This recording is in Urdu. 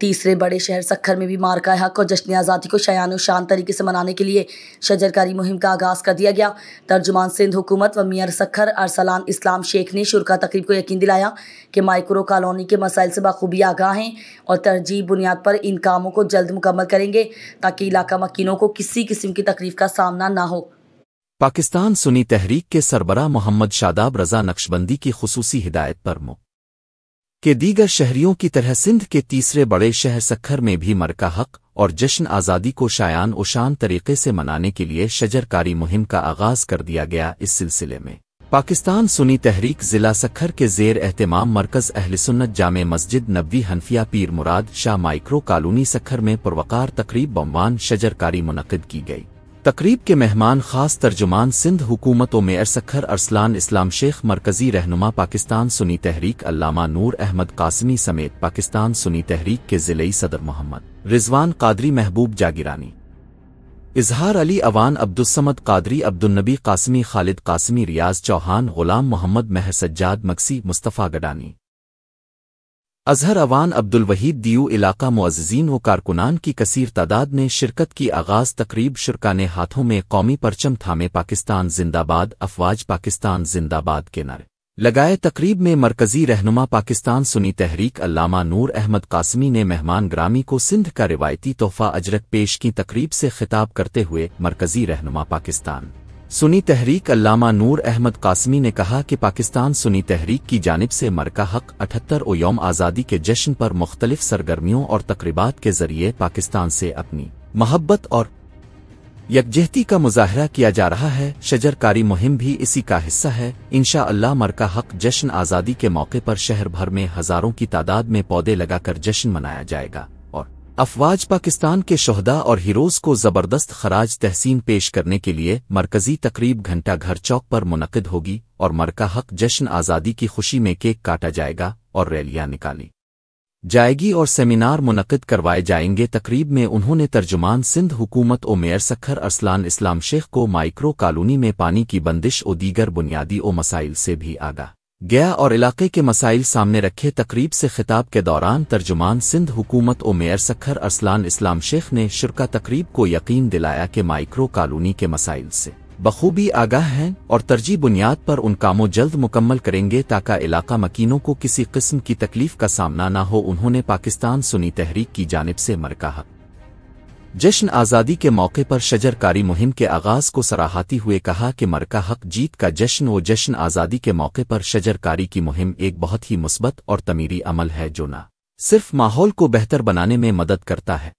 تیسرے بڑے شہر سکھر میں بھی مارکہ حق اور جشن آزادی کو شایان و شان طریقے سے منانے کے لیے شجرکاری مہم کا آغاز کر دیا گیا۔ ترجمان سندھ حکومت و میئر سکھر ارسلان اسلام شیخ نے شرکا تقریب کو یقین دلایا کہ مائکرو کالونی کے مسائل سے بخوبی آگاہ ہیں اور ترجیحی بنیاد پر ان کاموں کو جلد مکمل کریں گے تاکہ علاقہ مکینوں کو کسی قسم کی تکلیف کا سامنا نہ ہو۔ پاکستان سنی تحریک کے سربراہ محمد شاداب رضا نقشبندی کی خصوصی ہدایت پر کہ دیگر شہریوں کی طرح سندھ کے تیسرے بڑے شہر سکھر میں بھی مرکہ حق اور جشن آزادی کو شایان و شان طریقے سے منانے کے لیے شجرکاری مہم کا آغاز کر دیا گیا۔ اس سلسلے میں پاکستان سنی تحریک ضلع سکھر کے زیر اہتمام مرکز اہل سنت جامع مسجد نبوی حنفیہ پیر مراد شاہ مائکرو کالونی سکھر میں پروقار تقریب بعنوان شجرکاری منعقد کی گئی۔ تقریب کے مہمان خاص ترجمان سندھ حکومت و میئر سکھر ارسلان اسلام شیخ، مرکزی رہنما پاکستان سنی تحریک علامہ نور احمد قاسمی سمیت پاکستان سنی تحریک کے ضلعی صدر محمد رضوان قادری، محبوب جاگیرانی، اظہار علی اوان، عبدالصمد قادری، عبدالنبی قاسمی، خالد قاسمی، ریاض چوہان، غلام محمد مہر، سجاد مکسی، مصطفیٰ گڈانی، اظہر اوان، عبدالوحید دیو، علاقہ معززین و کارکنان کی کثیر تعداد نے شرکت کی۔ آغاز تقریب شرکا نے ہاتھوں میں قومی پرچم تھامے پاکستان زندہ باد، افواج پاکستان زندہ باد کے نعرے لگائے۔ تقریب میں مرکزی رہنما پاکستان سنی تحریک علامہ نور احمد قاسمی نے مہمان گرامی کو سندھ کا روایتی تحفہ اجرک پیش کی۔ تقریب سے خطاب کرتے ہوئے مرکزی رہنما پاکستان سنی تحریک علامہ نور احمد قاسمی نے کہا کہ پاکستان سنی تحریک کی جانب سے مرکہ حق 78 و یوم آزادی کے جشن پر مختلف سرگرمیوں اور تقریبات کے ذریعے پاکستان سے اپنی محبت اور یکجہتی کا مظاہرہ کیا جا رہا ہے۔ شجرکاری مہم بھی اسی کا حصہ ہے۔ انشاءاللہ مرکہ حق جشن آزادی کے موقع پر شہر بھر میں ہزاروں کی تعداد میں پودے لگا کر جشن منایا جائے گا اور افواج پاکستان کے شہداء اور ہیروز کو زبردست خراج تحسین پیش کرنے کے لیے مرکزی تقریب گھنٹہ گھر چوک پر منعقد ہوگی اور مرکہ حق جشن آزادی کی خوشی میں کیک کاٹا جائے گا اور ریلیاں نکالی جائے گی اور سیمینار منعقد کروائے جائیں گے۔ تقریب میں انہوں نے ترجمان سندھ حکومت و میئر سکھر ارسلان اسلام شیخ کو مائکرو کالونی میں پانی کی بندش و دیگر بنیادی و مسائل سے بھی آگاہ گیا اور علاقے کے مسائل سامنے رکھے۔ تقریب سے خطاب کے دوران ترجمان سندھ حکومت و میئر سکھر ارسلان اسلام شیخ نے شرکا تقریب کو یقین دلایا کہ مائکرو کالونی کے مسائل سے بخوبی آگاہ ہیں اور ترجیحی بنیاد پر ان کاموں جلد مکمل کریں گے تاکہ علاقہ مکینوں کو کسی قسم کی تکلیف کا سامنا نہ ہو۔ انہوں نے پاکستان سنی تحریک کی جانب سے مرکہ حق جشن آزادی کے موقع پر شجرکاری مہم کے آغاز کو سراہاتے ہوئے کہا کہ مرکہ حق جیت کا جشن و جشن آزادی کے موقع پر شجرکاری کی مہم ایک بہت ہی مثبت اور تعمیری عمل ہے جو نہ صرف ماحول کو بہتر بنانے میں مدد کرتا ہے